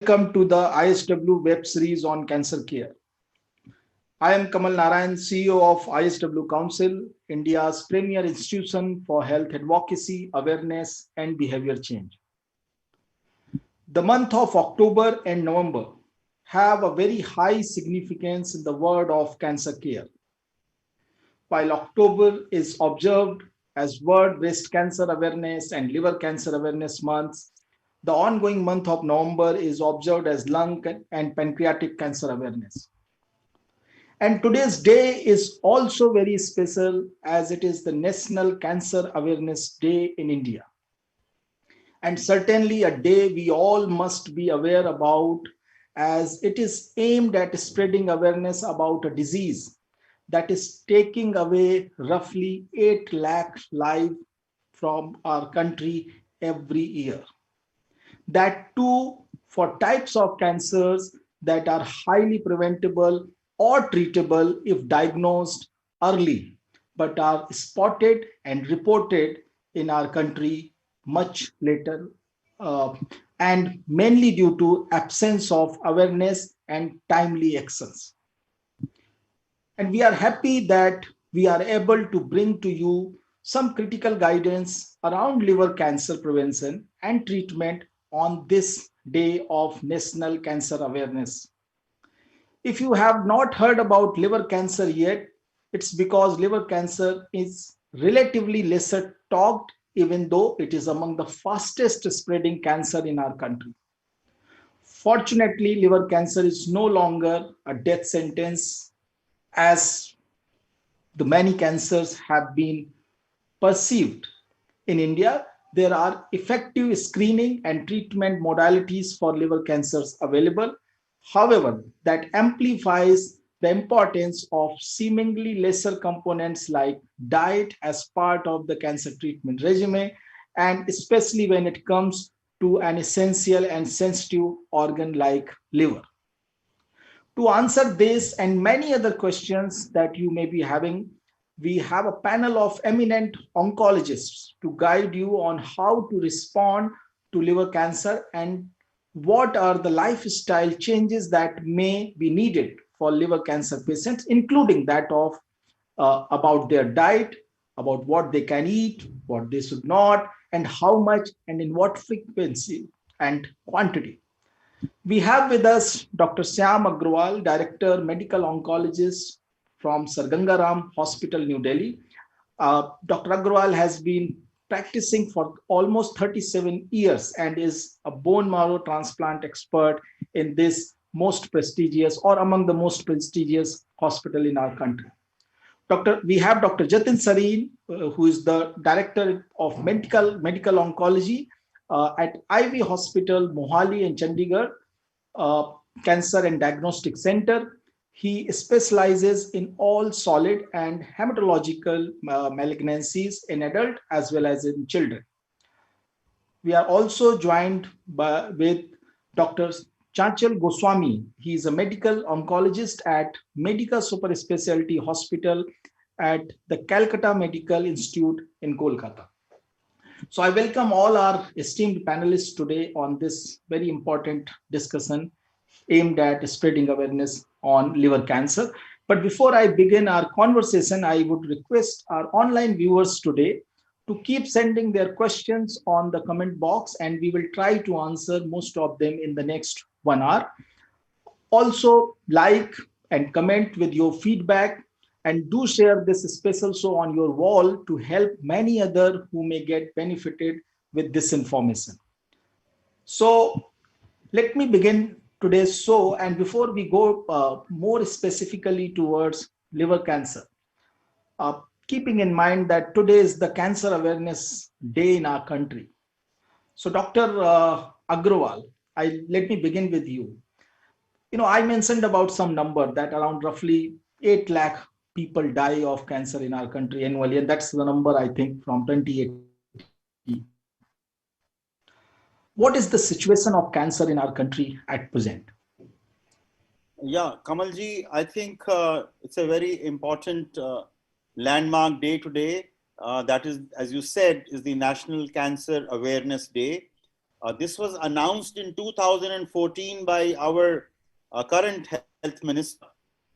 welcome to the ISW web series on cancer care. I am Kamal Narayan, CEO of ISW Council, India's premier institution for health advocacy, awareness, and behavior change. The month of October and November have a very high significance in the world of cancer care. While October is observed as World Breast Cancer Awareness and Liver Cancer Awareness Months, the ongoing month of November is observed as Lung and Pancreatic Cancer Awareness. And today's day is also very special as it is the National Cancer Awareness Day in India. And certainly a day we all must be aware about, as it is aimed at spreading awareness about a disease that is taking away roughly 8 lakh lives from our country every year. That too for types of cancers that are highly preventable or treatable if diagnosed early, but are spotted and reported in our country much later, and mainly due to absence of awareness and timely actions. And we are happy that we are able to bring to you some critical guidance around liver cancer prevention and treatment on this day of National Cancer Awareness. If you have not heard about liver cancer yet, it's because liver cancer is relatively lesser talked, even though it is among the fastest spreading cancer in our country. Fortunately, liver cancer is no longer a death sentence as the many cancers have been perceived. In India, there are effective screening and treatment modalities for liver cancers available. However, that amplifies the importance of seemingly lesser components like diet as part of the cancer treatment regimen, and especially when it comes to an essential and sensitive organ like liver. To answer this and many other questions that you may be having, we have a panel of eminent oncologists to guide you on how to respond to liver cancer and what are the lifestyle changes that may be needed for liver cancer patients, including that of about their diet, about what they can eat, what they should not, and how much and in what frequency and quantity. We have with us Dr. Syam Agrawal, Director, Medical Oncologist from Sir Gangaram Hospital, New Delhi. Dr. Agrawal has been practicing for almost 37 years and is a bone marrow transplant expert in this most prestigious or among the most prestigious hospital in our country. We have Dr. Jatin Sareen, who is the Director of Medical Oncology at Ivy Hospital, Mohali in Chandigarh, Cancer and Diagnostic Center. He specializes in all solid and hematological malignancies in adult as well as in children. We are also joined with Dr. Chanchal Goswami. He is a medical oncologist at Medica Super Specialty Hospital at the Calcutta Medical Institute in Kolkata. So I welcome all our esteemed panelists today on this very important discussion aimed at spreading awareness on liver cancer. But before I begin our conversation, I would request our online viewers today to keep sending their questions on the comment box, and we will try to answer most of them in the next 1 hour. Also, like and comment with your feedback, and do share this special show on your wall to help many others who may get benefited with this information. So let me begin today's show, and before we go more specifically towards liver cancer, keeping in mind that today is the Cancer Awareness Day in our country. So Dr. Agrawal, let me begin with you. I mentioned about some number that around roughly 8 lakh people die of cancer in our country annually, and that's the number I think from 2018. What is the situation of cancer in our country at present? Yeah, Kamalji, I think it's a very important landmark day today. That is, as you said, is the National Cancer Awareness Day. This was announced in 2014 by our current health minister,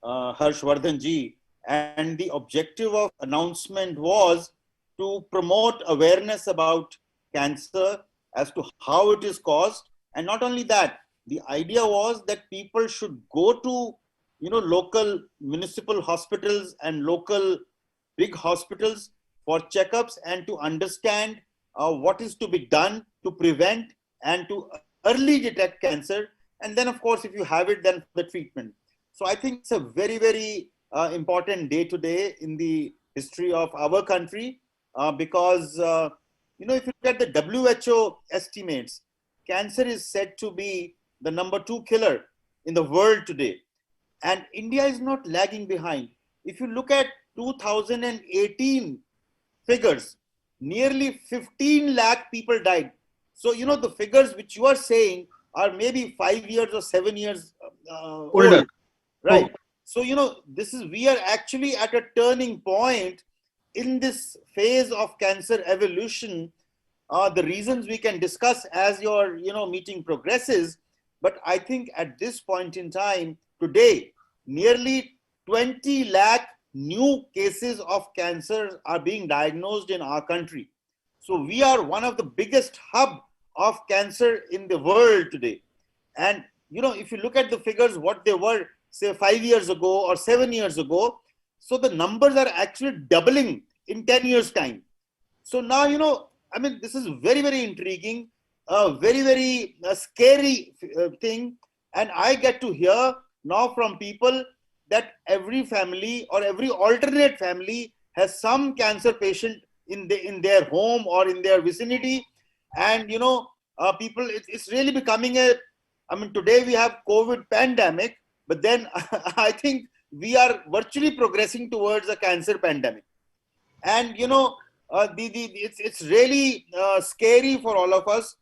Harshvardhan ji. And the objective of announcement was to promote awareness about cancer as to how it is caused. And not only that, the idea was that people should go to, local municipal hospitals and local big hospitals for checkups and to understand what is to be done to prevent and to early detect cancer. And then, of course, if you have it, then the treatment. So I think it's a very, very important day today in the history of our country because, if you look at the WHO estimates, cancer is said to be the #2 killer in the world today. And India is not lagging behind. If you look at 2018 figures, nearly 15 lakh people died. So, the figures which you are saying are maybe 5 years or 7 years old, right? Oh. So, we are actually at a turning point in this phase of cancer evolution. The reasons we can discuss as your, meeting progresses. But I think at this point in time, today, nearly 20 lakh new cases of cancer are being diagnosed in our country. So we are one of the biggest hub of cancer in the world today. And, if you look at the figures, what they were, say 5 years ago or 7 years ago, so the numbers are actually doubling in 10 years time. So now, this is very, very intriguing, very, very scary thing. And I get to hear now from people that every family or every alternate family has some cancer patient in their home or in their vicinity. And, people, it's really becoming today we have COVID pandemic, but then I think we are virtually progressing towards a cancer pandemic. And, it's really scary for all of us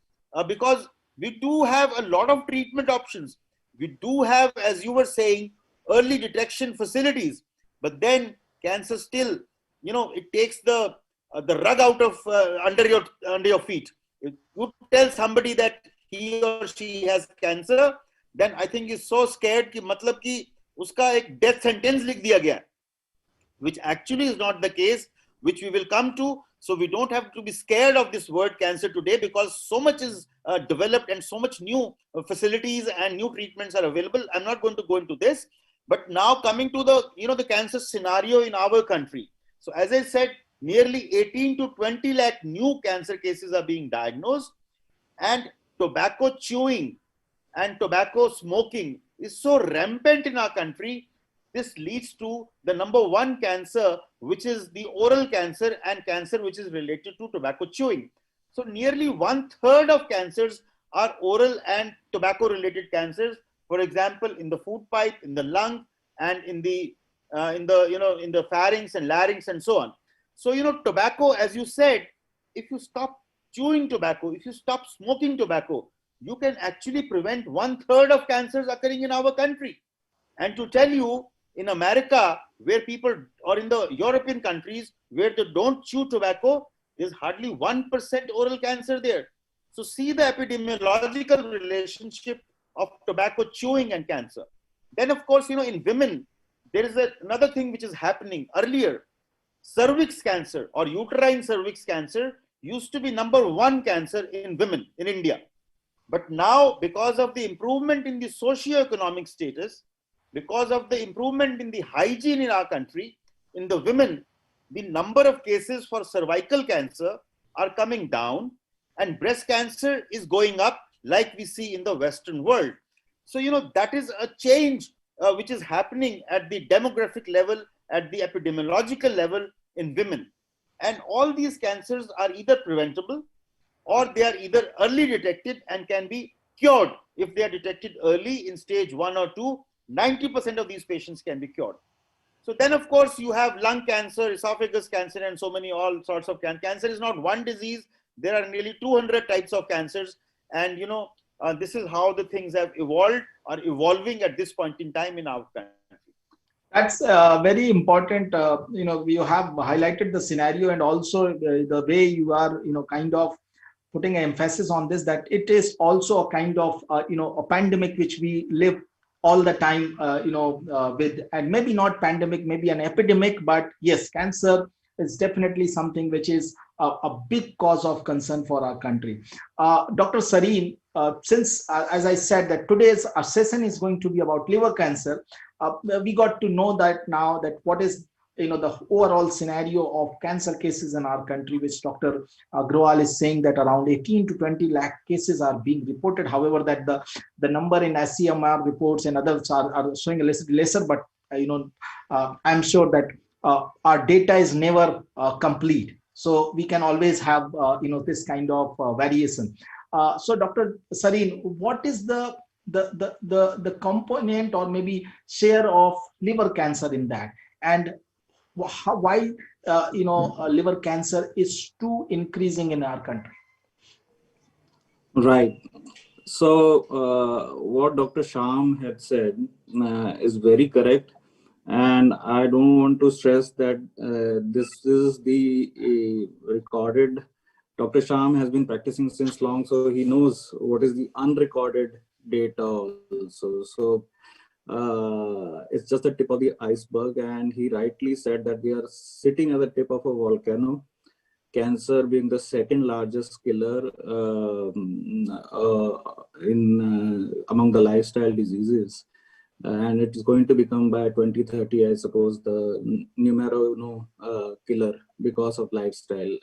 because we do have a lot of treatment options. We do have, as you were saying, early detection facilities, but then cancer still, it takes the rug out of under your feet. If you tell somebody that he or she has cancer, then I think he's so scared कि मतलब कि उसका एक death sentence लिख दिया गया, which actually is not the case, which we will come to. So we don't have to be scared of this word cancer today because so much is developed and so much new facilities and new treatments are available. I'm not going to go into this, but now coming to the, the cancer scenario in our country. So as I said, nearly 18 to 20 lakh new cancer cases are being diagnosed, and tobacco chewing and tobacco smoking is so rampant in our country. This leads to the #1 cancer, which is the oral cancer and cancer which is related to tobacco chewing. So nearly 1/3 of cancers are oral and tobacco related cancers. For example, in the food pipe, in the lung, and in the pharynx and larynx and so on. So, tobacco, as you said, if you stop chewing tobacco, if you stop smoking tobacco, you can actually prevent 1/3 of cancers occurring in our country. And to tell you, in America, where people, or in the European countries where they don't chew tobacco, there's hardly 1% oral cancer there. So see the epidemiological relationship of tobacco chewing and cancer. Then, of course, in women, there is another thing which is happening. Earlier, cervix cancer or uterine cervix cancer used to be #1 cancer in women in India. But now, because of the improvement in the socio-economic status, because of the improvement in the hygiene in our country, in the women, the number of cases for cervical cancer are coming down, and breast cancer is going up like we see in the Western world. So, that is a change which is happening at the demographic level, at the epidemiological level in women. And all these cancers are either preventable or they are either early detected and can be cured. If they are detected early in stage 1 or 2, 90% of these patients can be cured. So then, of course, you have lung cancer, esophagus cancer, and so many all sorts of cancer. Cancer is not one disease. There are nearly 200 types of cancers. And, this is how the things have evolved or evolving at this point in time in our country. That's very important. You have highlighted the scenario and also the way you are, kind of putting an emphasis on this, that it is also a kind of a pandemic which we live all the time with, and maybe not pandemic, maybe an epidemic, but yes, cancer is definitely something which is a big cause of concern for our country. Dr. Sareen, since as I said that today's session is going to be about liver cancer, we got to know that now, that what is the overall scenario of cancer cases in our country, which Dr. Agrawal is saying that around 18 to 20 lakh cases are being reported. However, that the number in SCMR reports and others are showing a lesser, but I'm sure that our data is never complete, so we can always have this kind of variation. So Dr. Sareen, what is the component or maybe share of liver cancer in that, and why liver cancer is too increasing in our country? Right. So what Dr. Sham had said is very correct, and I don't want to stress that this is the recorded. Dr. Sham has been practicing since long, so he knows what is the unrecorded data also. So it's just the tip of the iceberg, and he rightly said that we are sitting at the tip of a volcano. Cancer being the second largest killer among the lifestyle diseases, and it is going to become by 2030, I suppose, the numero uno killer because of lifestyle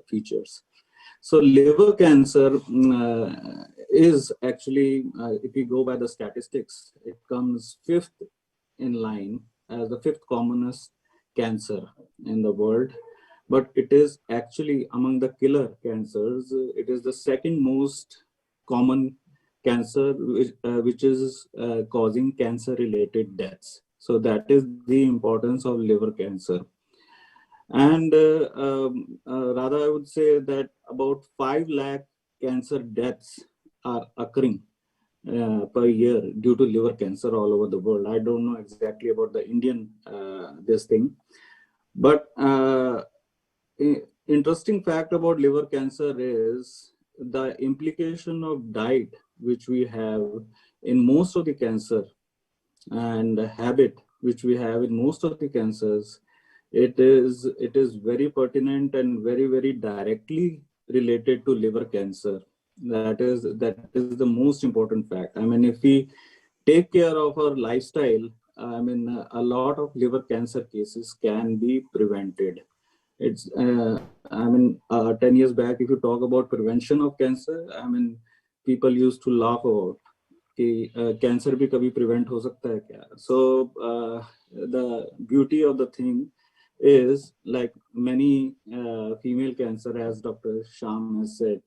features. So liver cancer is actually, if you go by the statistics, it comes fifth in line as the fifth commonest cancer in the world. But it is actually, among the killer cancers, it is the second most common cancer which is causing cancer-related deaths. So that is the importance of liver cancer. And rather, I would say that about 5 lakh cancer deaths are occurring per year due to liver cancer all over the world. I don't know exactly about the Indian this thing, but interesting fact about liver cancer is the implication of diet which we have in most of the cancer, and the habit which we have in most of the cancers. It is very pertinent and very, very directly related to liver cancer. That is the most important fact. I mean, if we take care of our lifestyle, I mean, a lot of liver cancer cases can be prevented. It's 10 years back, if you talk about prevention of cancer, I mean, people used to laugh about कि cancer भी कभी prevent हो सकता है क्या? So the beauty of the thing is, like many female cancer, as Dr. Sham has said,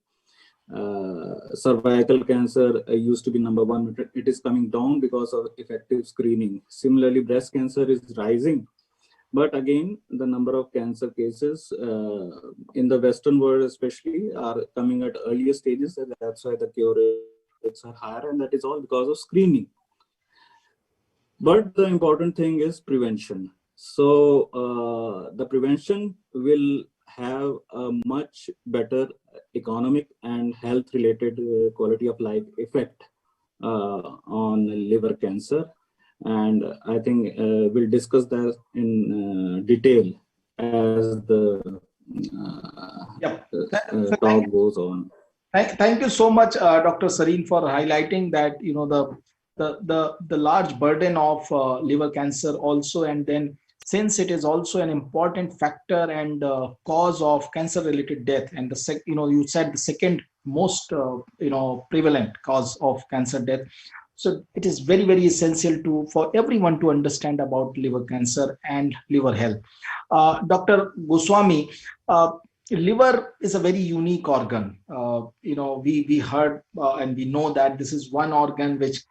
cervical cancer used to be number one. It is coming down because of effective screening. Similarly, breast cancer is rising. But again, the number of cancer cases in the Western world especially are coming at earlier stages. And that's why the cure rates are higher, and that is all because of screening. But the important thing is prevention. So the prevention will have a much better economic and health-related quality of life effect on liver cancer. And I think we'll discuss that in detail as the talk goes on. Thank you so much, Dr. Sareen, for highlighting that the large burden of liver cancer also, and then since it is also an important factor and cause of cancer-related death, and you said the second most prevalent cause of cancer death. So it is very, very essential for everyone to understand about liver cancer and liver health. Dr. Goswami, liver is a very unique organ. We heard and we know that this is one organ which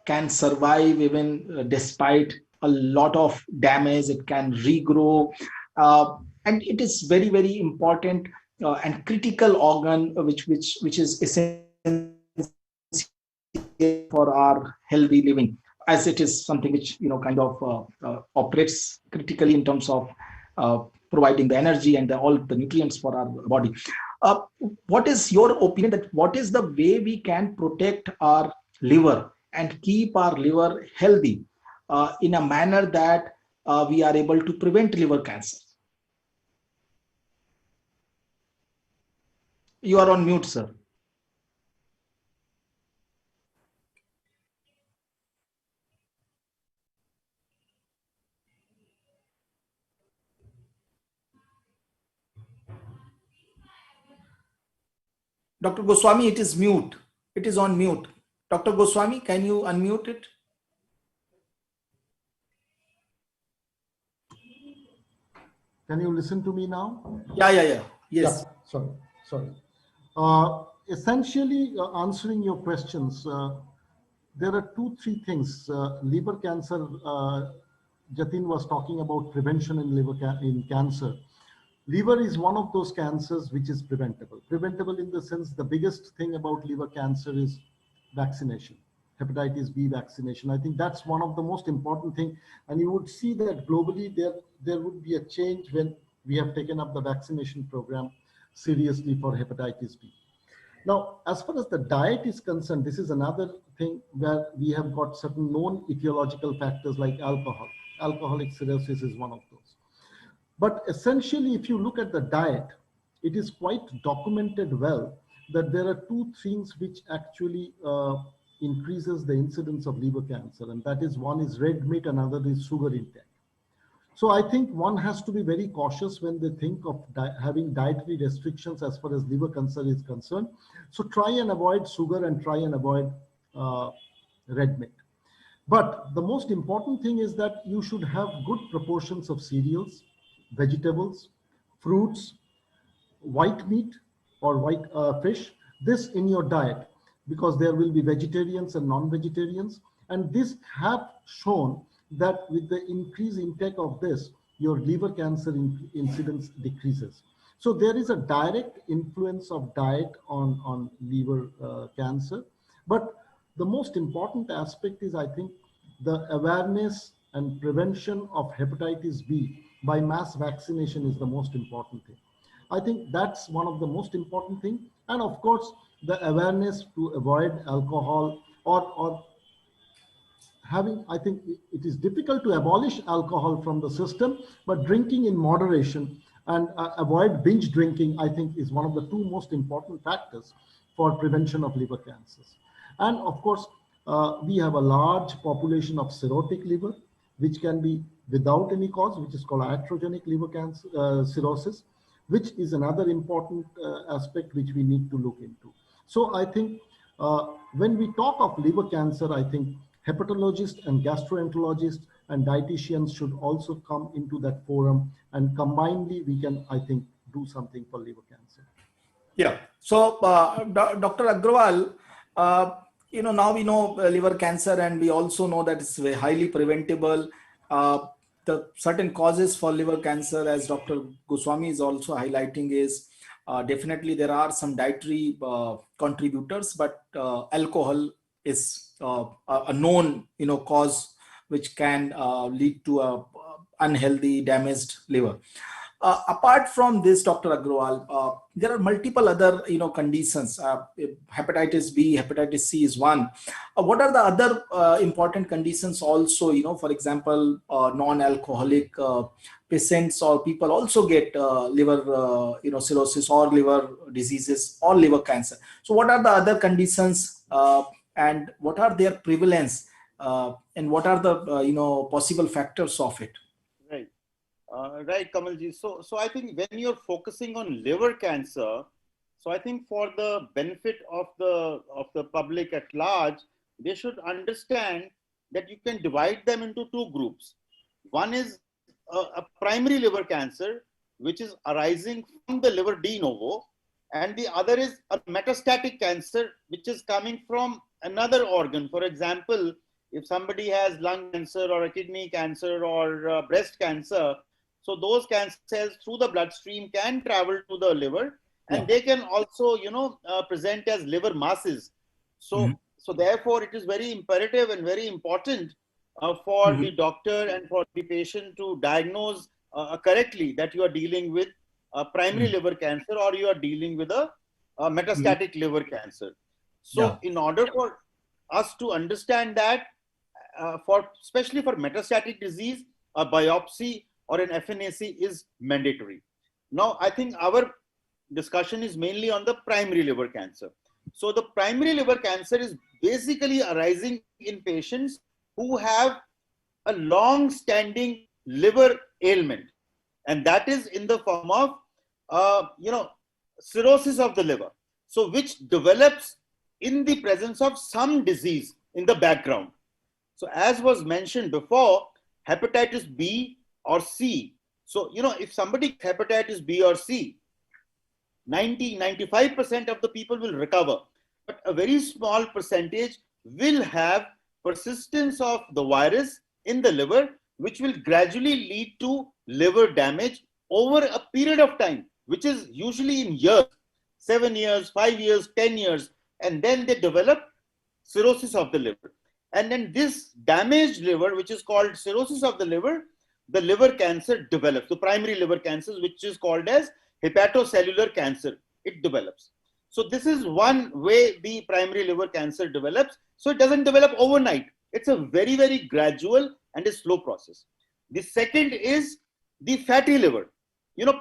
can survive even despite a lot of damage. It can regrow, and it is very, very important and critical organ which is essential for our healthy living, as it is something which kind of operates critically in terms of providing the energy and all the nutrients for our body. What is your opinion that what is the way we can protect our liver and keep our liver healthy in a manner that we are able to prevent liver cancer? You are on mute, sir. Dr. Goswami, it is mute. It is on mute. Dr. Goswami, can you unmute it? Can you listen to me now? Yeah. Yes. Yeah, sorry. Essentially, answering your questions, there are three things. Liver cancer, Jatin was talking about prevention in cancer. Liver is one of those cancers which is preventable. Preventable in the sense, the biggest thing about liver cancer is vaccination, hepatitis B vaccination. I think that's one of the most important thing. And you would see that globally there would be a change when we have taken up the vaccination program seriously for hepatitis B. Now, as far as the diet is concerned, this is another thing where we have got certain known etiological factors like alcohol. Alcoholic cirrhosis is one of those. But essentially, if you look at the diet, it is quite documented well that there are two things which actually increases the incidence of liver cancer. And that is, one is red meat, another is sugar intake. So I think one has to be very cautious when they think of having dietary restrictions as far as liver cancer is concerned. So try and avoid sugar and try and avoid red meat. But the most important thing is that you should have good proportions of cereals, vegetables, fruits, white meat or white fish, this in your diet, because there will be vegetarians and non-vegetarians. And this have shown that with the increased intake of this, your liver cancer incidence decreases. So there is a direct influence of diet on liver cancer. But the most important aspect is, I think, the awareness and prevention of hepatitis B by mass vaccination is the most important thing. I think that's one of the most important things. And of course, the awareness to avoid alcohol or having, I think it is difficult to abolish alcohol from the system, but drinking in moderation and avoid binge drinking, I think, is one of the two most important factors for prevention of liver cancers. And of course, we have a large population of cirrhotic liver, which can be without any cause, which is called iatrogenic liver cancer, cirrhosis, which is another important aspect which we need to look into. So I think when we talk of liver cancer, I think hepatologists and gastroenterologists and dietitians should also come into that forum, and combinedly we can, I think, do something for liver cancer. Yeah. So, Dr. Agrawal, now we know liver cancer, and we also know that it's highly preventable. The certain causes for liver cancer, as Dr. Goswami is also highlighting, is definitely there are some dietary contributors, but alcohol is a known cause which can lead to a unhealthy, damaged liver. Apart from this, Dr. Agrawal, there are multiple other conditions. Hepatitis B, hepatitis C is one. What are the other important conditions also? For example, non-alcoholic patients or people also get liver cirrhosis or liver diseases or liver cancer. So what are the other conditions and what are their prevalence and what are the possible factors of it? Right. Right, Kamalji. So I think when you're focusing on liver cancer, so I think for the benefit of the public at large, they should understand that you can divide them into two groups. One is a primary liver cancer, which is arising from the liver de novo, and the other is a metastatic cancer, which is coming from another organ. For example, if somebody has lung cancer or a kidney cancer or breast cancer, so those cancer cells through the bloodstream can travel to the liver, and they can also, present as liver masses. So, so therefore, it is very imperative and very important for the doctor and for the patient to diagnose correctly that you are dealing with primary liver cancer, or you are dealing with a metastatic liver cancer. So in order for us to understand that, especially for metastatic disease, a biopsy or an FNAC is mandatory. Now, I think our discussion is mainly on the primary liver cancer. So the primary liver cancer is basically arising in patients who have a long-standing liver ailment, and that is in the form of cirrhosis of the liver, so which develops in the presence of some disease in the background. So as was mentioned before, hepatitis B or C. So, if somebody gets hepatitis B or C, 95% of the people will recover, but a very small percentage will have persistence of the virus in the liver, which will gradually lead to liver damage over a period of time, which is usually in years, 7 years, 5 years, 10 years, and then they develop cirrhosis of the liver. And then this damaged liver, which is called cirrhosis of the liver cancer develops, the primary liver cancer, which is called as hepatocellular cancer, it develops. So this is one way the primary liver cancer develops. So it doesn't develop overnight. It's a very, very gradual and a slow process. The second is the fatty liver.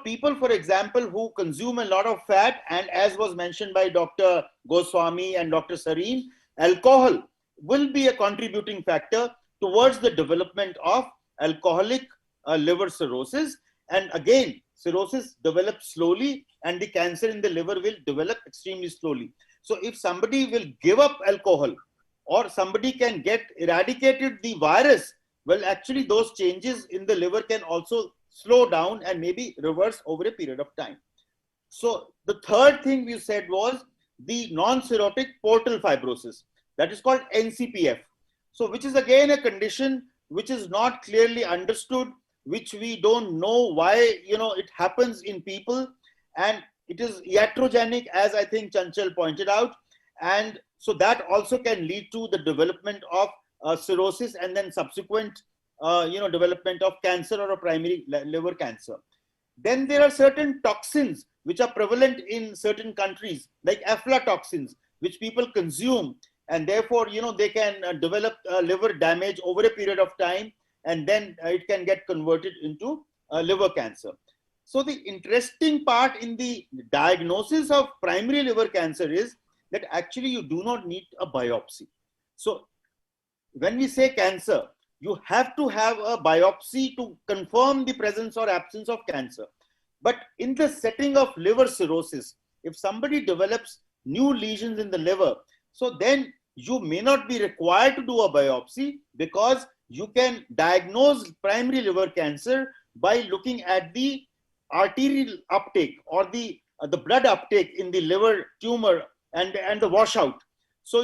People, for example, who consume a lot of fat, and as was mentioned by Dr. Goswami and Dr. Sareen, alcohol will be a contributing factor towards the development of alcoholic liver cirrhosis. And again, cirrhosis develops slowly, and the cancer in the liver will develop extremely slowly. So if somebody will give up alcohol, or somebody can get eradicated the virus, well, actually those changes in the liver can also slow down and maybe reverse over a period of time. So the third thing we said was the non-cirrhotic portal fibrosis, that is called NCPF. So which is again a condition which is not clearly understood, which we don't know why it happens in people, and it is iatrogenic, as I think Chanchal pointed out, and so that also can lead to the development of cirrhosis and then subsequent development of cancer or a primary liver cancer. Then there are certain toxins which are prevalent in certain countries, like aflatoxins, which people consume, and therefore they can develop liver damage over a period of time, and then it can get converted into liver cancer. So the interesting part in the diagnosis of primary liver cancer is that actually you do not need a biopsy. So when we say cancer, you have to have a biopsy to confirm the presence or absence of cancer. But in the setting of liver cirrhosis, if somebody develops new lesions in the liver, so then you may not be required to do a biopsy, because you can diagnose primary liver cancer by looking at the arterial uptake or the blood uptake in the liver tumor and the washout. So,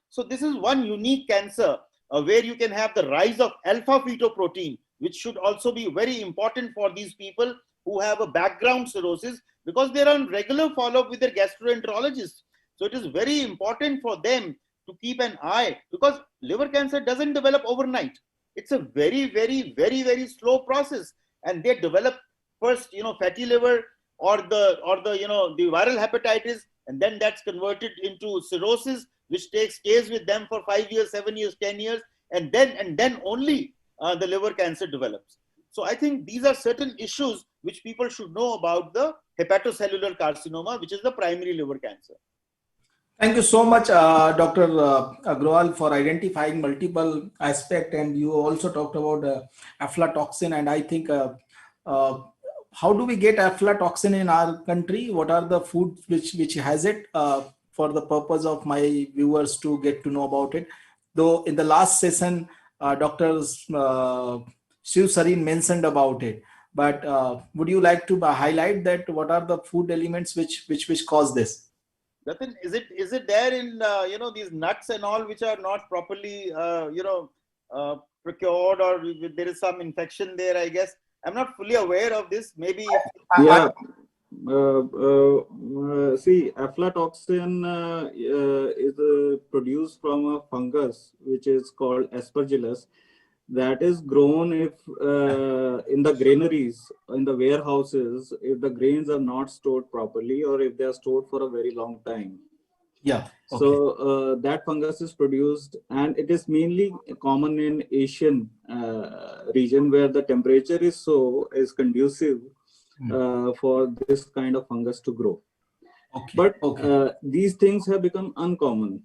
so this is one unique cancer where you can have the rise of alpha fetoprotein, which should also be very important for these people who have a background cirrhosis, because they're on regular follow-up with their gastroenterologist. So it is very important for them to keep an eye, because liver cancer doesn't develop overnight. It's a very, very, very, very slow process, and they develop first, fatty liver or the the viral hepatitis, and then that's converted into cirrhosis, which stays with them for 5 years, 7 years, 10 years, and then only the liver cancer develops. So I think these are certain issues which people should know about the hepatocellular carcinoma, which is the primary liver cancer. Thank you so much, Dr. Agrawal, for identifying multiple aspects, and you also talked about aflatoxin, and I think how do we get aflatoxin in our country? What are the foods which has it, for the purpose of my viewers to get to know about it? Though in the last session, Dr. Shiv Sareen mentioned about it, but would you like to highlight that? What are the food elements which cause this? Jatin, is it there in these nuts and all which are not properly procured, or there is some infection there? I guess I'm not fully aware of this. Maybe yeah. See, aflatoxin is produced from a fungus which is called Aspergillus, that is grown if in the granaries, in the warehouses, if the grains are not stored properly or if they are stored for a very long time. Yeah. Okay. So that fungus is produced, and it is mainly common in Asian region where the temperature is conducive for this kind of fungus to grow. Okay. But Okay. these things have become uncommon.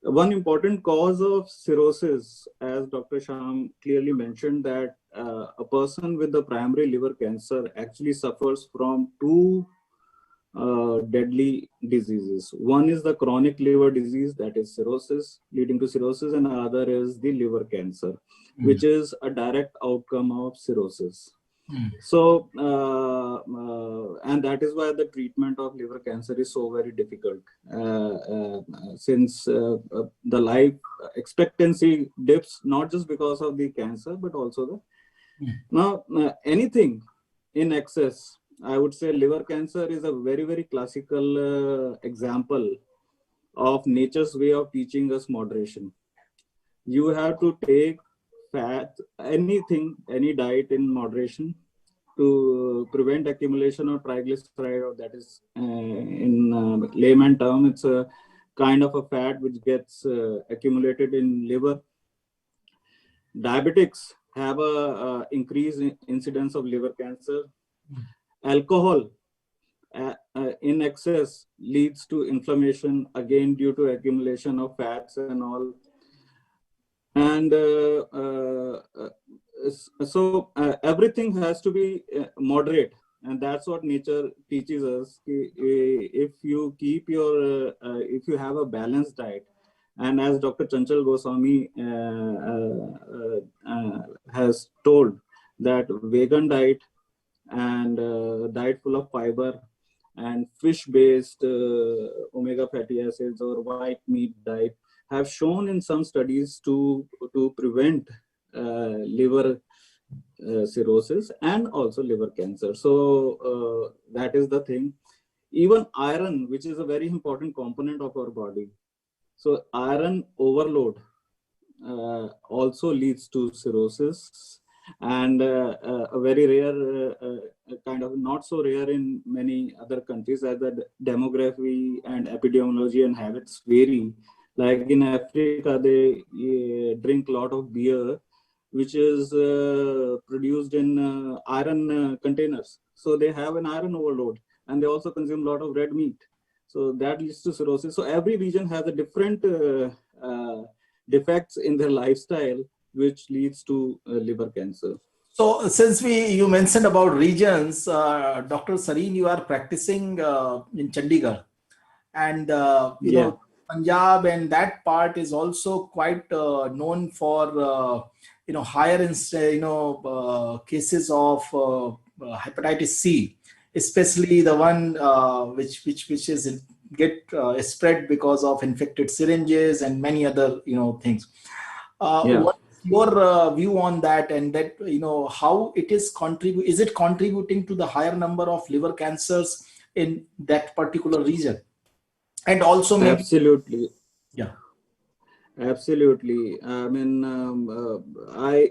One important cause of cirrhosis, as Dr. Sham clearly mentioned, that a person with the primary liver cancer actually suffers from two deadly diseases. One is the chronic liver disease, that is cirrhosis, leading to cirrhosis, and the other is the liver cancer, which is a direct outcome of cirrhosis. So, and that is why the treatment of liver cancer is so very difficult, since the life expectancy dips, not just because of the cancer, but also now anything in excess. I would say liver cancer is a very, very classical example of nature's way of teaching us moderation. You have to take fat, anything, any diet in moderation to prevent accumulation of triglyceride, or that is in layman term, it's a kind of a fat which gets accumulated in liver. Diabetics have a increased incidence of liver cancer. Alcohol in excess leads to inflammation, again due to accumulation of fats and all. And so everything has to be moderate, and that's what nature teaches us. If you keep your, if you have a balanced diet, and as Dr. Chanchal Goswami has told, that vegan diet and diet full of fiber and fish-based omega fatty acids or white meat diet have shown in some studies to prevent liver cirrhosis and also liver cancer. So that is the thing. Even iron, which is a very important component of our body. So iron overload also leads to cirrhosis, and a very rare, kind of not so rare in many other countries, as the demography and epidemiology and habits vary. Like in Africa, they drink a lot of beer, which is produced in iron containers. So they have an iron overload, and they also consume a lot of red meat. So that leads to cirrhosis. So every region has a different defects in their lifestyle, which leads to liver cancer. So since you mentioned about regions, Dr. Sareen, you are practicing in Chandigarh, and you know, Punjab and that part is also quite known for you know, higher cases of hepatitis C, especially the one which is spread because of infected syringes and many other things. What's your view on that, and that how it is contributing to the higher number of liver cancers in that particular region? And also maybe Absolutely. I mean, I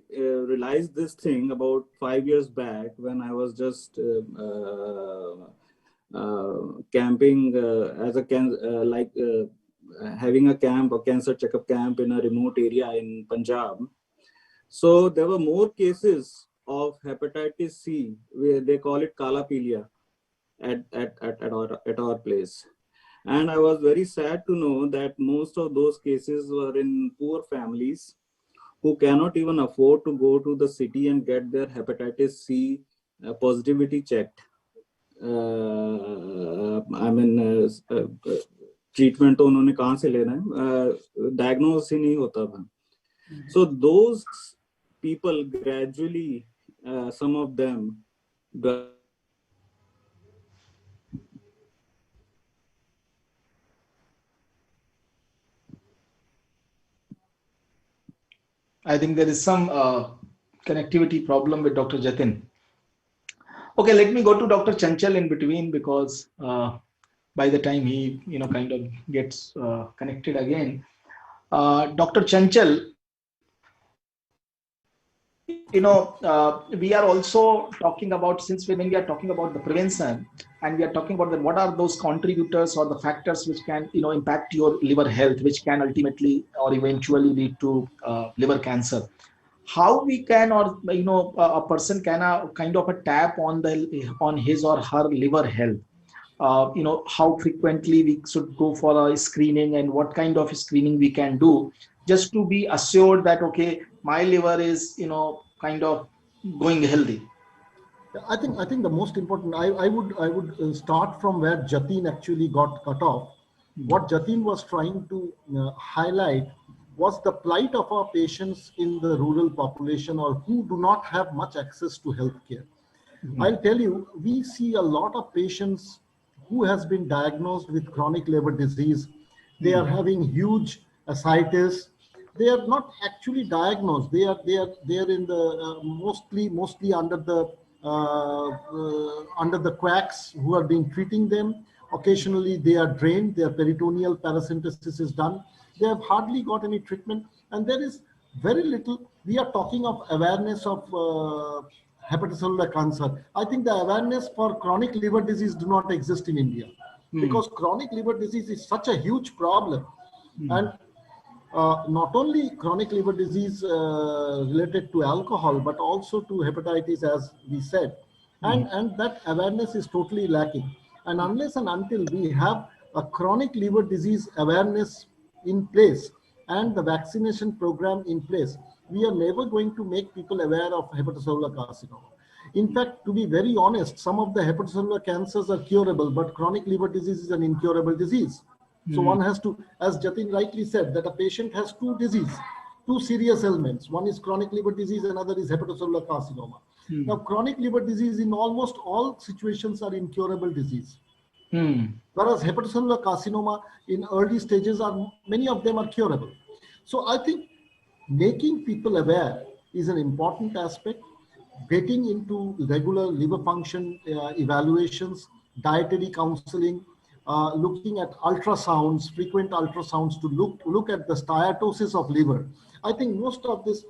realized this thing about 5 years back when I was just camping as a having a camp, a cancer checkup camp in a remote area in Punjab. So there were more cases of hepatitis C, where they call it kalapelia, at our place. And I was very sad to know that most of those cases were in poor families who cannot even afford to go to the city and get their hepatitis C positivity checked. I mean, treatment तो उन्होंने कहाँ से लेना है, diagnose ही नहीं होता था. So those people gradually, some of them, I think there is some connectivity problem with Dr. Jatin. Okay, let me go to Dr. Chanchal in between, because by the time he kind of gets connected again, Dr. Chanchal, we are also talking about, since when we are talking about the prevention and we are talking about what are those contributors or the factors which can impact your liver health, which can ultimately or eventually lead to liver cancer. How we can, or a person can kind of a tap on his or her liver health. How frequently we should go for a screening and what kind of screening we can do just to be assured that, okay, my liver is, kind of going healthy. I think the most important. I would start from where Jatin actually got cut off. What Jatin was trying to highlight was the plight of our patients in the rural population or who do not have much access to healthcare. I'll tell you, we see a lot of patients who has been diagnosed with chronic liver disease. They are having huge ascites. They are not actually diagnosed. They are in the mostly under the quacks who are being treating them. Occasionally they are drained. Their peritoneal paracentesis is done. They have hardly got any treatment, and there is very little. We are talking of awareness of hepatocellular cancer. I think the awareness for chronic liver disease do not exist in India, because chronic liver disease is such a huge problem. And not only chronic liver disease related to alcohol, but also to hepatitis, as we said. And that awareness is totally lacking. And unless and until we have a chronic liver disease awareness in place and the vaccination program in place, we are never going to make people aware of hepatocellular carcinoma. In fact, to be very honest, some of the hepatocellular cancers are curable, but chronic liver disease is an incurable disease. So one has to, as Jatin rightly said, that a patient has two serious ailments. One is chronic liver disease, another is hepatocellular carcinoma. Now, chronic liver disease in almost all situations are incurable disease. Whereas hepatocellular carcinoma in early stages many of them are curable. So I think making people aware is an important aspect. Getting into regular liver function evaluations, dietary counseling, looking at ultrasounds, frequent ultrasounds to look at the steatosis of liver. I think most of this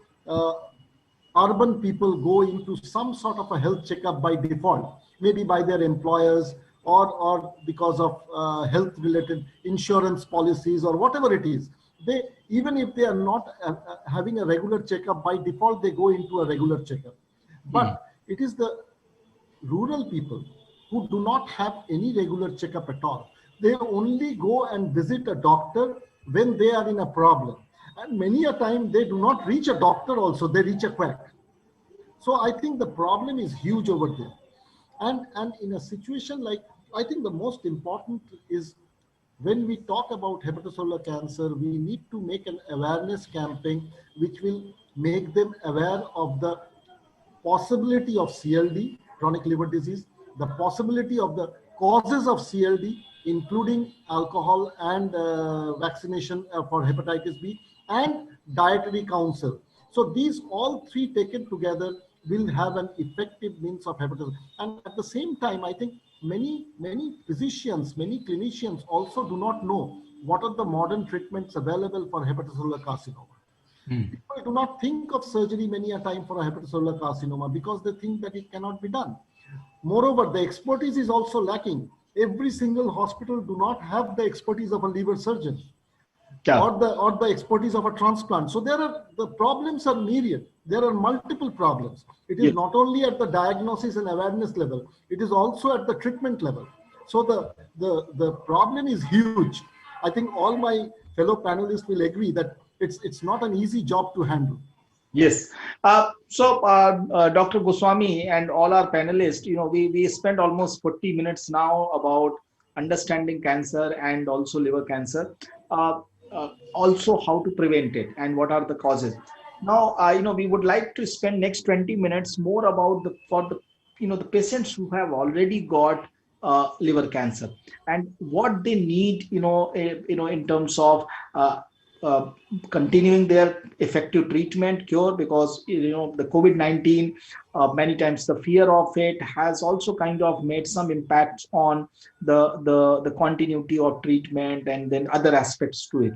urban people go into some sort of a health checkup by default, maybe by their employers or because of health related insurance policies or whatever it is. They, even if they are not having a regular checkup, by default they go into a regular checkup. But it is the rural people who do not have any regular checkup at all. They only go and visit a doctor when they are in a problem. And many a time they do not reach a doctor also, they reach a quack. So I think the problem is huge over there. And in a situation like, I think the most important is when we talk about hepatocellular cancer, we need to make an awareness campaign which will make them aware of the possibility of CLD, chronic liver disease, the possibility of the causes of CLD, including alcohol and vaccination for hepatitis B, and dietary counsel. So these all three taken together will have an effective means of hepatitis. And at the same time, I think many physicians, many clinicians also do not know what are the modern treatments available for hepatocellular carcinoma. People do not think of surgery many a time for a hepatocellular carcinoma because they think that it cannot be done. Moreover, the expertise is also lacking. Every single hospital do not have the expertise of a liver surgeon or the expertise of a transplant. So the problems are myriad. There are multiple problems. It is not only at the diagnosis and awareness level, it is also at the treatment level. So the problem is huge. I think all my fellow panelists will agree that it's not an easy job to handle. Yes. Dr. Goswami and all our panelists, we spent almost 40 minutes now about understanding cancer and also liver cancer, also how to prevent it and what are the causes. Now, we would like to spend next 20 minutes more about the patients who have already got liver cancer and what they need, in terms of uh, continuing their effective treatment cure, because the COVID-19, many times the fear of it has also kind of made some impact on the continuity of treatment and then other aspects to it.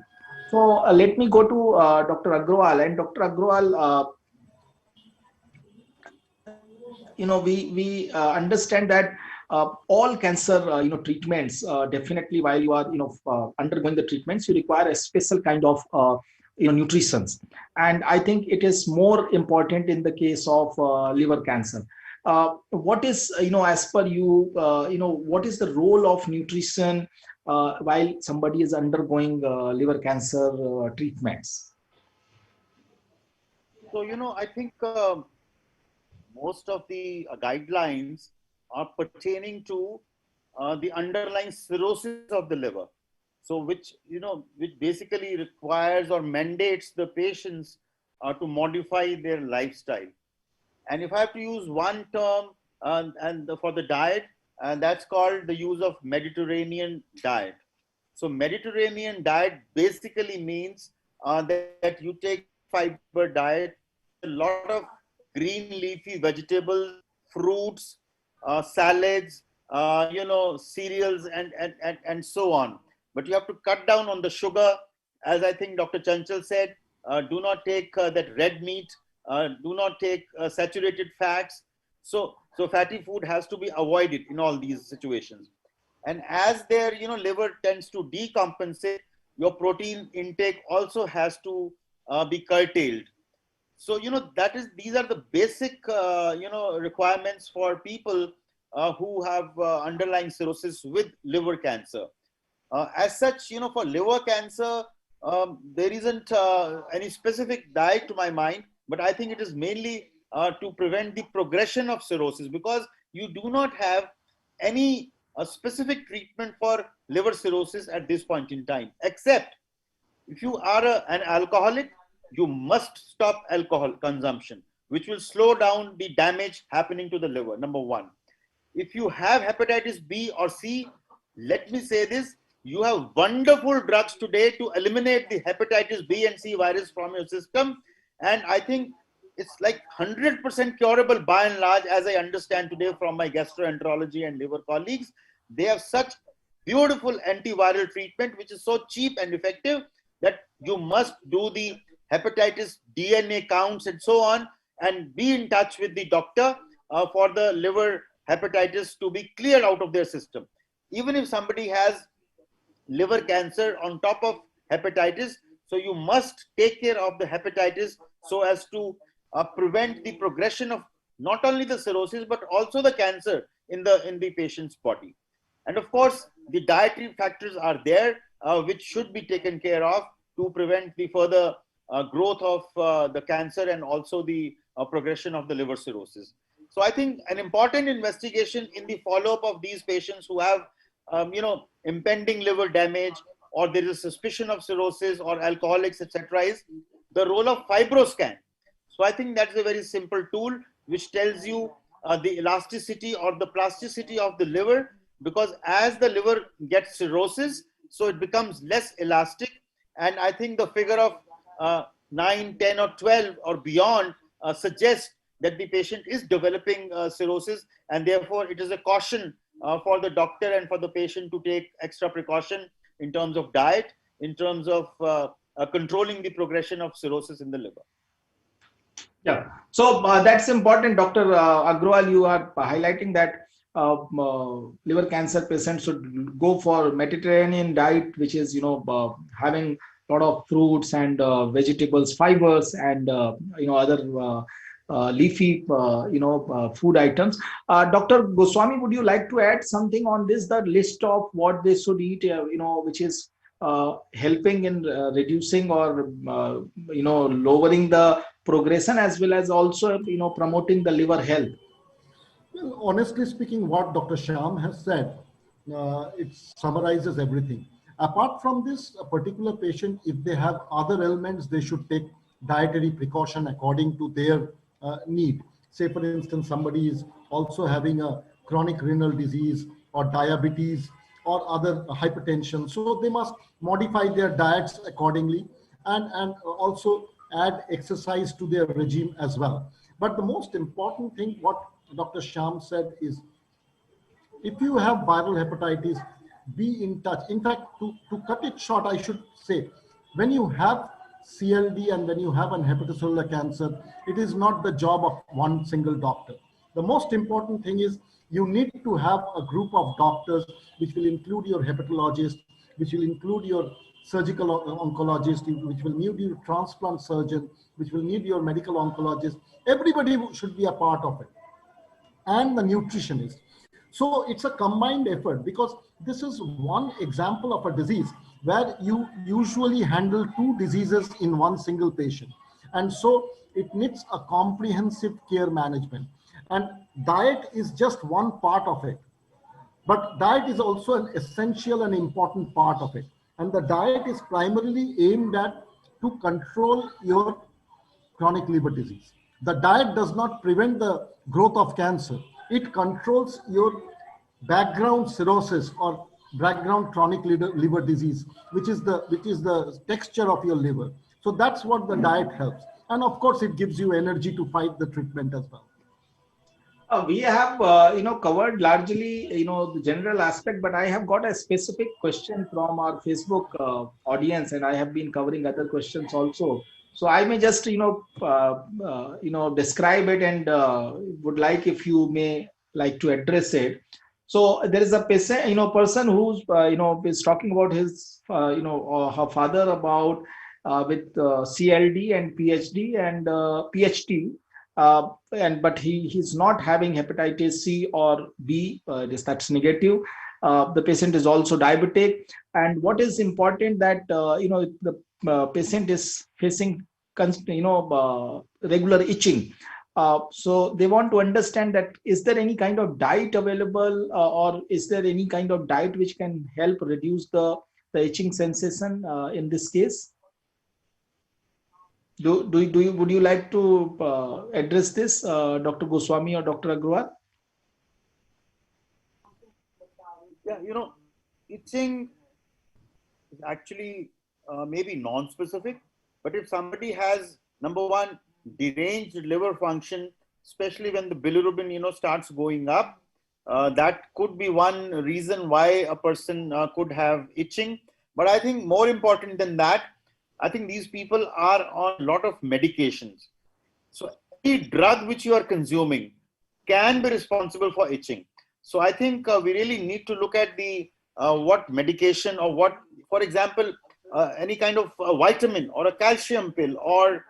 So let me go to Dr. Agrawal, and Dr. Agrawal, we understand that all cancer treatments, definitely while you are undergoing the treatments, you require a special kind of nutrition, and I think it is more important in the case of liver cancer. What is as per you, what is the role of nutrition while somebody is undergoing liver cancer treatments? So, I think most of the guidelines are pertaining to the underlying cirrhosis of the liver. So, which basically requires or mandates the patients to modify their lifestyle. And if I have to use one term for the diet, that's called the use of Mediterranean diet. So Mediterranean diet basically means that you take high fiber diet with a lot of green leafy vegetables, fruits, salads, cereals, and so on. But you have to cut down on the sugar, as I think Dr. Chanchal said. Do not take that red meat. Do not take saturated fats. So fatty food has to be avoided in all these situations. And as their liver tends to decompensate, your protein intake also has to be curtailed. So these are the basic requirements for people who have underlying cirrhosis with liver cancer. As such, for liver cancer, there isn't any specific diet to my mind, but I think it is mainly to prevent the progression of cirrhosis, because you do not have any specific treatment for liver cirrhosis at this point in time, except if you are an alcoholic, you must stop alcohol consumption, which will slow down the damage happening to the liver, number one. If you have hepatitis B or C, let me say this, you have wonderful drugs today to eliminate the hepatitis B and C virus from your system. And I think it's like 100% curable by and large, as I understand today from my gastroenterology and liver colleagues. They have such beautiful antiviral treatment, which is so cheap and effective, that you must do the hepatitis DNA counts and so on, and be in touch with the doctor for the liver hepatitis to be cleared out of their system. Even if somebody has liver cancer on top of hepatitis, so you must take care of the hepatitis so as to prevent the progression of not only the cirrhosis but also the cancer in the patient's body. And of course, the dietary factors are there which should be taken care of to prevent the further growth of the cancer and also the progression of the liver cirrhosis. So I think an important investigation in the follow-up of these patients who have impending liver damage, or there is a suspicion of cirrhosis, or alcoholics, etc., is the role of Fibroscan. So I think that's a very simple tool which tells you the elasticity or the plasticity of the liver, because as the liver gets cirrhosis, so it becomes less elastic. And I think the figure of 9, 10, or 12 or beyond suggests that the patient is developing cirrhosis, and therefore it is a caution for the doctor and for the patient to take extra precaution in terms of diet, in terms of controlling the progression of cirrhosis in the liver. Yeah, so that's important, Dr. Agrawal. You are highlighting that liver cancer patients should go for Mediterranean diet, which is having a lot of fruits and vegetables, fibers, and other leafy food items. Dr. Goswami, would you like to add something on this? The list of what they should eat, which is helping in reducing or lowering the progression, as well as also promoting the liver health. Well, honestly speaking, what Dr. Shyam has said, it summarizes everything. Apart from this, a particular patient, if they have other ailments, they should take dietary precaution according to their need. Say, for instance, somebody is also having a chronic renal disease or diabetes or other hypertension. So they must modify their diets accordingly, and also add exercise to their regime as well. But the most important thing, what Dr. Shyam said, is if you have viral hepatitis, be in touch. In fact, to cut it short, I should say, When you have CLD and when you have an hepatocellular cancer, it is not the job of one single doctor. The most important thing is you need to have a group of doctors, which will include your hepatologist, which will include your surgical oncologist, which will need your transplant surgeon, which will need your medical oncologist. Everybody should be a part of it, and the nutritionist. So it's a combined effort, because this is one example of a disease where you usually handle two diseases in one single patient. And so it needs a comprehensive care management. And diet is just one part of it. But diet is also an essential and important part of it. And the diet is primarily aimed at to control your chronic liver disease. The diet does not prevent the growth of cancer. It controls your background cirrhosis or background chronic liver disease, which is the texture of your liver. So that's what the diet helps. And of course, it gives you energy to fight the treatment as well. We have, covered largely, the general aspect, but I have got a specific question from our Facebook audience, and I have been covering other questions also. So I may just, describe it, and would like if you may like to address it. So there is a person who's, is talking about his, her father about with CLD and PhD and PhD. But he's not having hepatitis C or B, that's negative. The patient is also diabetic, and what is important that the patient is facing regular itching. So they want to understand that is there any kind of diet available, or is there any kind of diet which can help reduce the itching sensation in this case? Would you like to address this, Dr. Goswami or Dr. Agrawal? Yeah, itching is actually maybe non-specific, but if somebody has, number one, deranged liver function, especially when the bilirubin, starts going up, that could be one reason why a person could have itching. But I think more important than that, I think these people are on a lot of medications. So any drug which you are consuming can be responsible for itching. So I think we really need to look at the what medication or what, for example, any kind of vitamin or a calcium pill or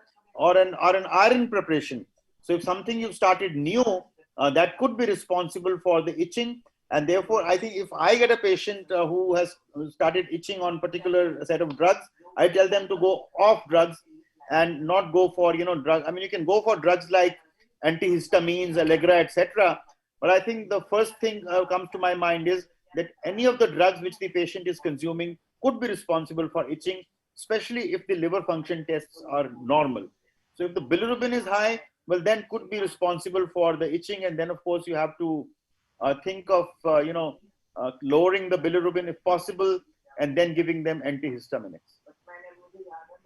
an iron preparation. So if something you've started new, that could be responsible for the itching. And therefore, I think if I get a patient who has started itching on particular set of drugs, I tell them to go off drugs and not go for, drugs. I mean, you can go for drugs like antihistamines, Allegra, etc. But I think the first thing comes to my mind is that any of the drugs which the patient is consuming could be responsible for itching, especially if the liver function tests are normal. So if the bilirubin is high, well, then could be responsible for the itching. And then, of course, you have to think of, lowering the bilirubin if possible, and then giving them antihistaminics.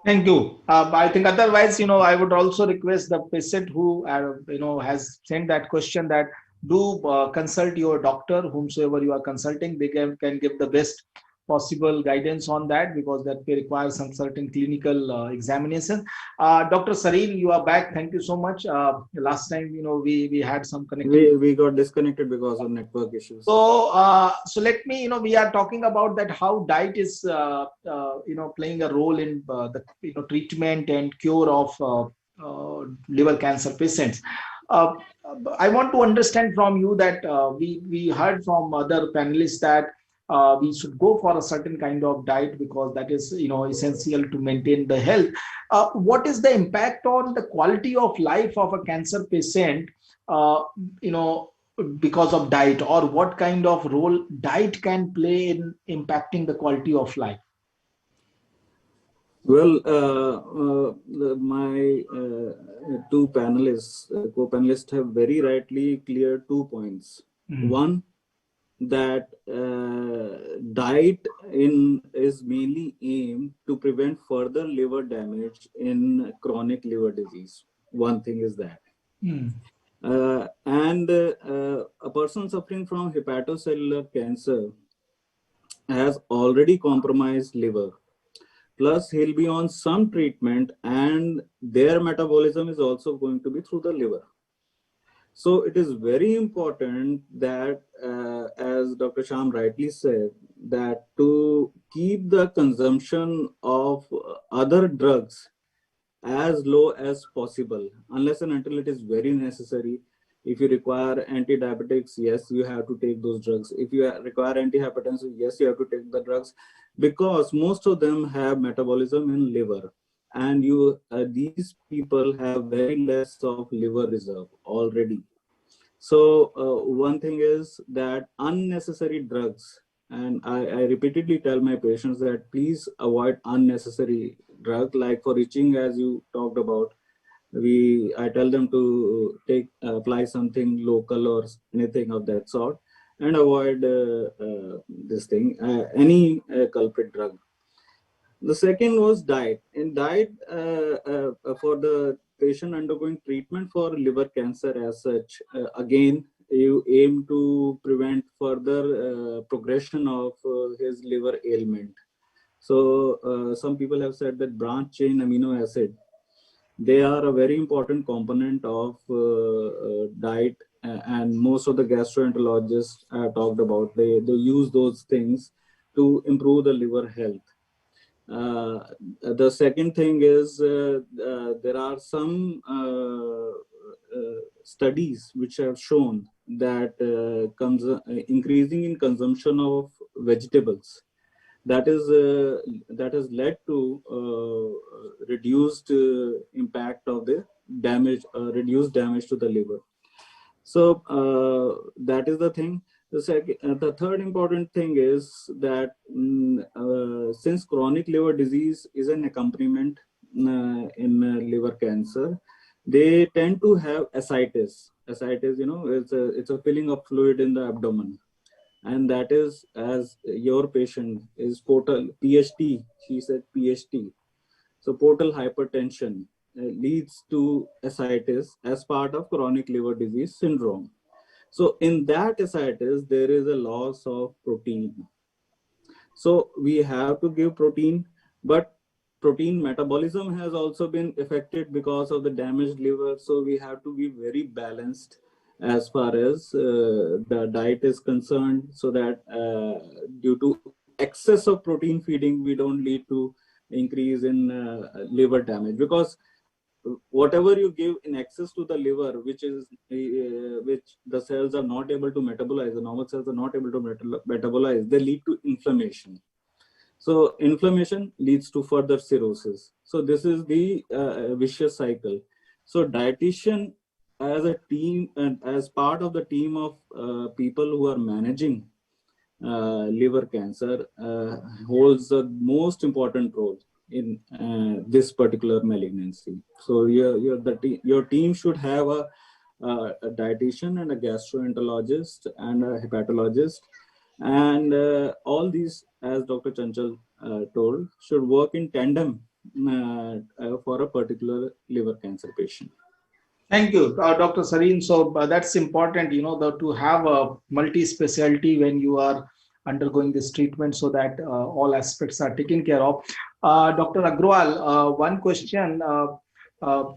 Thank you. I think otherwise, I would also request the patient who, has sent that question that do consult your doctor, whomsoever you are consulting. They can give the best possible guidance on that, because that may require some certain clinical examination. Dr. Sareen, you are back. Thank you so much. Last time, we had some connectivity. We got disconnected because of network issues. So, so let me, we are talking about that how diet is, playing a role in the treatment and cure of liver cancer patients. I want to understand from you that we heard from other panelists that we should go for a certain kind of diet because that is, essential to maintain the health. What is the impact on the quality of life of a cancer patient, because of diet, or what kind of role diet can play in impacting the quality of life? Well, my two panelists, co-panelists have very rightly cleared 2 points. Mm-hmm. One, that diet is mainly aimed to prevent further liver damage in chronic liver disease. One thing is that. Mm. And a person suffering from hepatocellular cancer has already compromised liver. plus he'll be on some treatment, and their metabolism is also going to be through the liver. So it is very important that, as Dr. Sham rightly said, that to keep the consumption of other drugs as low as possible, unless and until it is very necessary. If you require anti-diabetics, yes, you have to take those drugs. If you require antihypertensive, yes, you have to take the drugs, because most of them have metabolism in liver, and these people have very less of liver reserve already. So one thing is that unnecessary drugs, and I repeatedly tell my patients that please avoid unnecessary drug, like for itching, as you talked about. I tell them to apply something local or anything of that sort, and avoid any culprit drug. The second was diet. In diet, for the patient undergoing treatment for liver cancer as such, again, you aim to prevent further progression of his liver ailment. So some people have said that branch chain amino acid, they are a very important component of diet, and most of the gastroenterologists talked about, they use those things to improve the liver health. The second thing is there are some studies which have shown that increasing in consumption of vegetables, that has led to reduced impact of the reduced damage to the liver. So that is the thing. The third important thing is that since chronic liver disease is an accompaniment in liver cancer, they tend to have ascites. Ascites, it's a filling of fluid in the abdomen, and that is, as your patient is portal PHT. She said PHT. So portal hypertension leads to ascites as part of chronic liver disease syndrome. So in that ascites, there is a loss of protein. So we have to give protein, but protein metabolism has also been affected because of the damaged liver. So we have to be very balanced as far as the diet is concerned, so that due to excess of protein feeding, we don't lead to increase in liver damage, because whatever you give in excess to the liver, which the cells are not able to metabolize, the normal cells are not able to metabolize, they lead to inflammation. So inflammation leads to further cirrhosis. So this is the vicious cycle. So dietitian as a team and as part of the team of people who are managing liver cancer holds the most important role in this particular malignancy. So your team should have a dietitian and a gastroenterologist and a hepatologist, and all these, as Dr. Chanchal told, should work in tandem for a particular liver cancer patient. Thank you, Dr. Sareen. So that's important, to have a multi-specialty when you are undergoing this treatment, so that all aspects are taken care of. Dr. Agrawal, one question,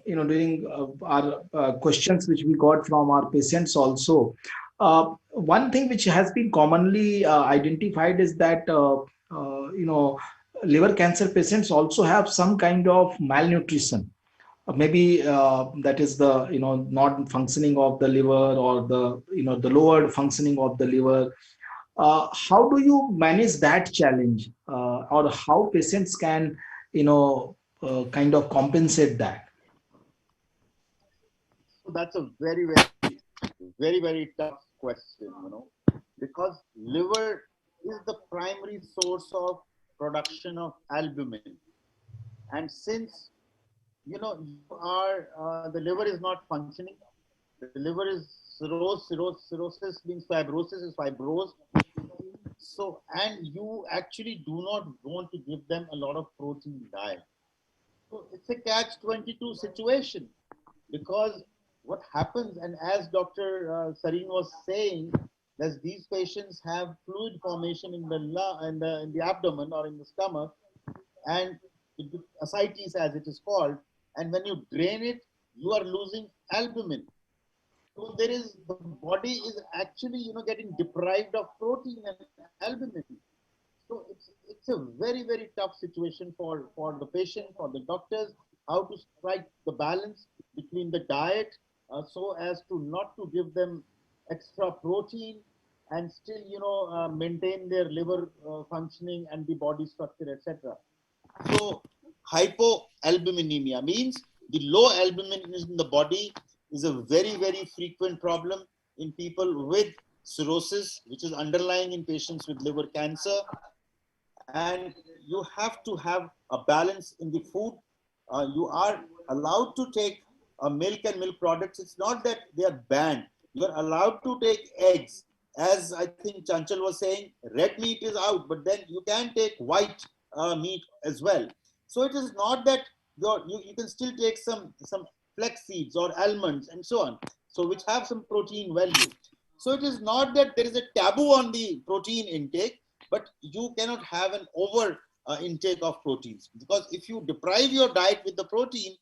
during our questions which we got from our patients also, one thing which has been commonly identified is that, liver cancer patients also have some kind of malnutrition. Maybe that is the not functioning of the liver, or the lowered functioning of the liver. How do you manage that challenge, or how patients can kind of compensate that? So that's a very very tough question, because liver is the primary source of production of albumin, and since the liver is not functioning. The liver is cirrhosis means fibrosis is fibrosed. So, and you actually do not want to give them a lot of protein diet. So it's a catch-22 situation, because what happens, and as Dr. Sareen was saying, that these patients have fluid formation in the abdomen or in the stomach, and ascites as it is called, and when you drain it, you are losing albumin. So there is, the body is actually, getting deprived of protein and albumin. So it's a very, very tough situation for the patient, for the doctors, how to strike the balance between the diet so as to not to give them extra protein and still, maintain their liver functioning and the body structure, etc. So hypoalbuminemia means the low albumin in the body is a very, very frequent problem in people with cirrhosis, which is underlying in patients with liver cancer. And you have to have a balance in the food. You are allowed to take milk and milk products. It's not that they are banned. You are allowed to take eggs. As I think Chanchal was saying, red meat is out, but then you can take white meat as well. So it is not that you can still take some flax seeds or almonds and so on, so which have some protein value. So it is not that there is a taboo on the protein intake, but you cannot have an over intake of proteins, because if you deprive your diet with the protein,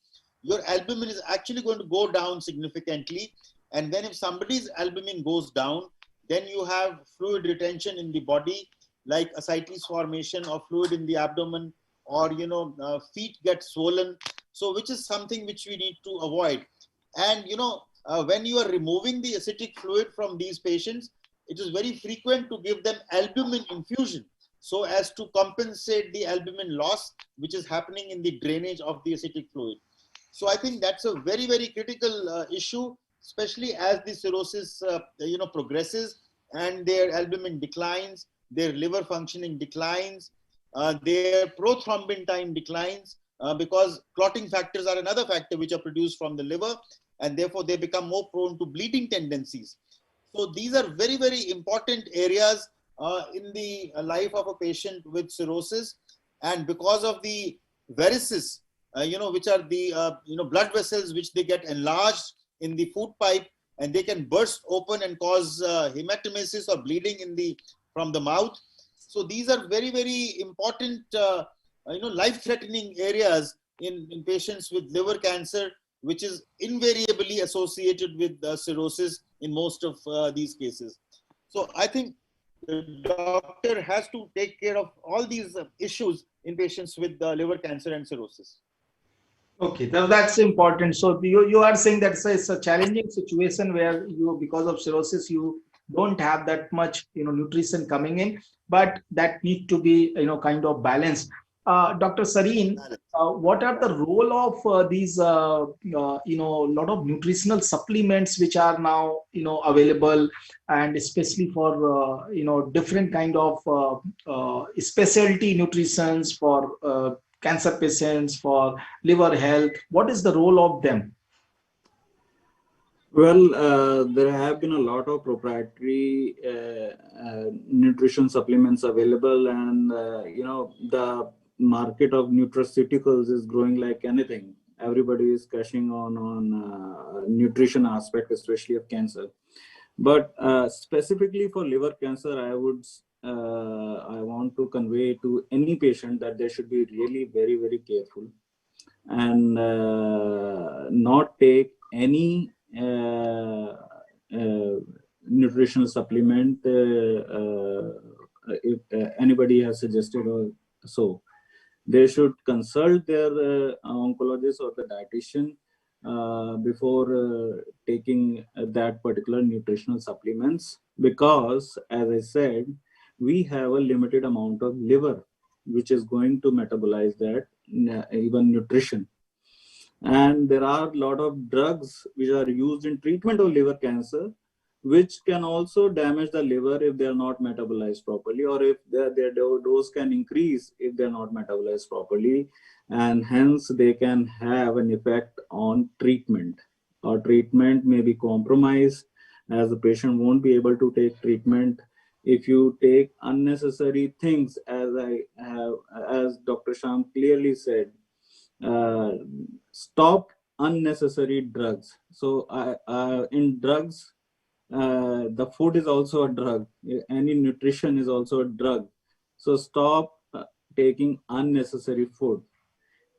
your albumin is actually going to go down significantly. And then if somebody's albumin goes down, then you have fluid retention in the body, like ascites formation of fluid in the abdomen, or feet get swollen. So which is something which we need to avoid. And when you are removing the acidic fluid from these patients, it is very frequent to give them albumin infusion so as to compensate the albumin loss which is happening in the drainage of the acidic fluid. So I think that's a very, very critical issue, especially as the cirrhosis progresses and their albumin declines, their liver functioning declines, their prothrombin time declines, because clotting factors are another factor which are produced from the liver, and therefore they become more prone to bleeding tendencies. So these are very, very important areas in the life of a patient with cirrhosis. And because of the varices, which are the blood vessels which they get enlarged in the food pipe, and they can burst open and cause hematemesis or bleeding from the mouth. So these are very, very important, life-threatening areas in patients with liver cancer, which is invariably associated with cirrhosis in most of these cases. So I think the doctor has to take care of all these issues in patients with liver cancer and cirrhosis. Okay, that's important. So you are saying that it's a challenging situation where because of cirrhosis, you don't have that much nutrition coming in, but that need to be kind of balanced. Dr. Sareen, what are the role of these lot of nutritional supplements which are now available, and especially for different kind of specialty nutritions for cancer patients, for liver health? What is the role of them? Well, there have been a lot of proprietary nutrition supplements available, and the market of nutraceuticals is growing like anything. Everybody is cashing on nutrition aspect, especially of cancer. But specifically for liver cancer, I want to convey to any patient that they should be really very, very careful and not take any nutritional supplement if anybody has suggested or so. They should consult their oncologist or the dietitian before taking that particular nutritional supplements, because as I said, we have a limited amount of liver which is going to metabolize that even nutrition. And there are a lot of drugs which are used in treatment of liver cancer, which can also damage the liver if they are not metabolized properly, or if their dose can increase if they are not metabolized properly, and hence they can have an effect on treatment, or treatment may be compromised as the patient won't be able to take treatment if you take unnecessary things. As Dr. Sham clearly said, stop unnecessary drugs. So in drugs, the food is also a drug. Any nutrition is also a drug. So stop taking unnecessary food.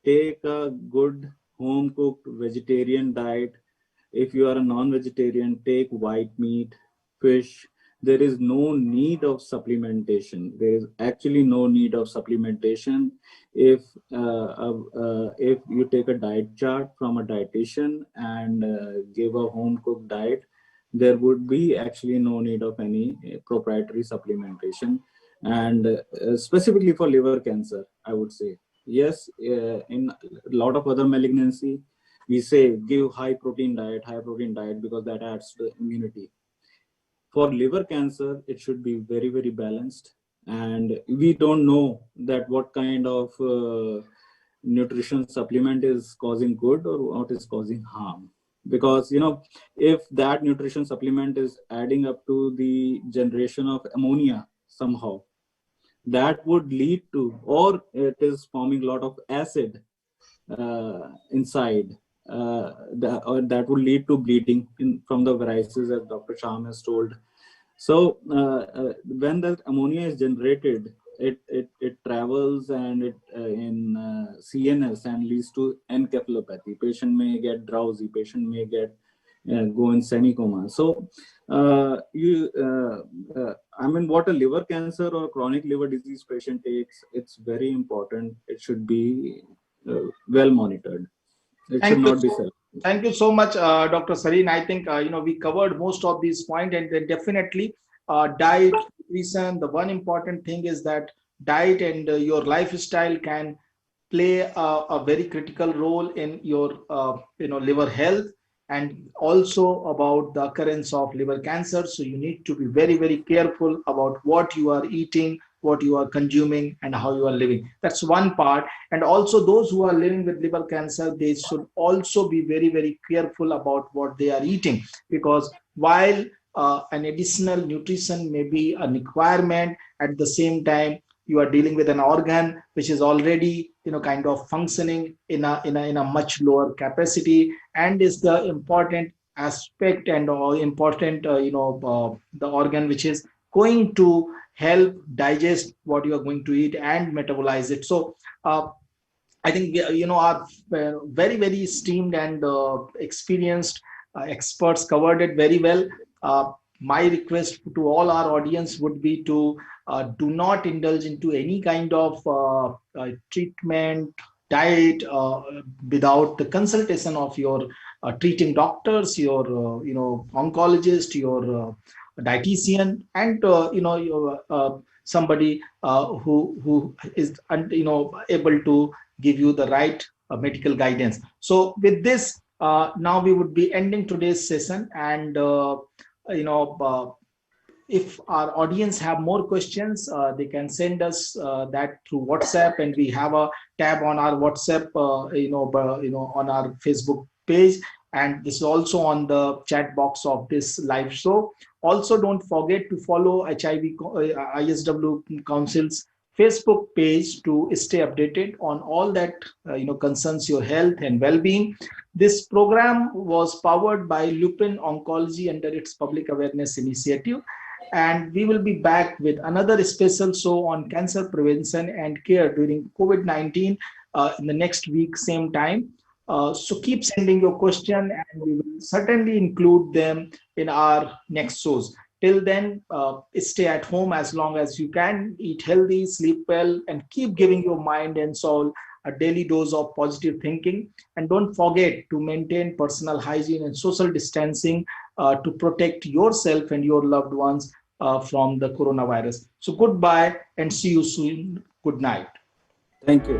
take a good home cooked vegetarian diet. If you are a non-vegetarian, take white meat, fish. There is no need of supplementation. There is actually no need of supplementation. If you take a diet chart from a dietitian and give a home cooked diet, there would be actually no need of any proprietary supplementation. And specifically for liver cancer, I would say, yes, in a lot of other malignancy, we say give high protein diet because that adds to immunity. For liver cancer, it should be very, very balanced. And we don't know that what kind of nutrition supplement is causing good or what is causing harm. Because, if that nutrition supplement is adding up to the generation of ammonia somehow, that would lead to, or it is forming a lot of acid inside, that would lead to bleeding from the varices, as Dr. Sham has told. So when the ammonia is generated, it travels and it in CNS and leads to encephalopathy. Patient may get drowsy. Patient may get go in semi-coma. So what a liver cancer or chronic liver disease patient takes, it's very important. It should be well monitored. It should not be self. Thank you so much, Dr. Sareen. I think we covered most of these points, and then definitely diet, nutrition. The one important thing is that diet and your lifestyle can play a very critical role in your liver health, and also about the occurrence of liver cancer. So you need to be very, very careful about what you are eating, what you are consuming, and how you are living. That's one part. And also those who are living with liver cancer, they should also be very, very careful about what they are eating, because while an additional nutrition may be a requirement, at the same time you are dealing with an organ which is already kind of functioning in a much lower capacity, and is the important aspect and important the organ which is going to help digest what you are going to eat and metabolize it. So I think our very, very esteemed and experienced experts covered it very well. My request to all our audience would be to do not indulge into any kind of treatment, diet without the consultation of your treating doctors, your oncologist, your dietitian, and somebody who is able to give you the right medical guidance. So with this, now we would be ending today's session, and if our audience have more questions, they can send us that through WhatsApp, and we have a tab on our WhatsApp, on our Facebook page, and this is also on the chat box of this live show. Also, don't forget to follow ISW Council's Facebook page to stay updated on all that concerns your health and well-being. This program was powered by Lupin Oncology under its public awareness initiative, and we will be back with another special show on cancer prevention and care during COVID-19 in the next week, same time. So keep sending your question, and we will certainly include them in our next shows. Till then, stay at home as long as you can, eat healthy, sleep well, and keep giving your mind and soul a daily dose of positive thinking. And don't forget to maintain personal hygiene and social distancing to protect yourself and your loved ones from the coronavirus. So goodbye and see you soon. Good night. Thank you.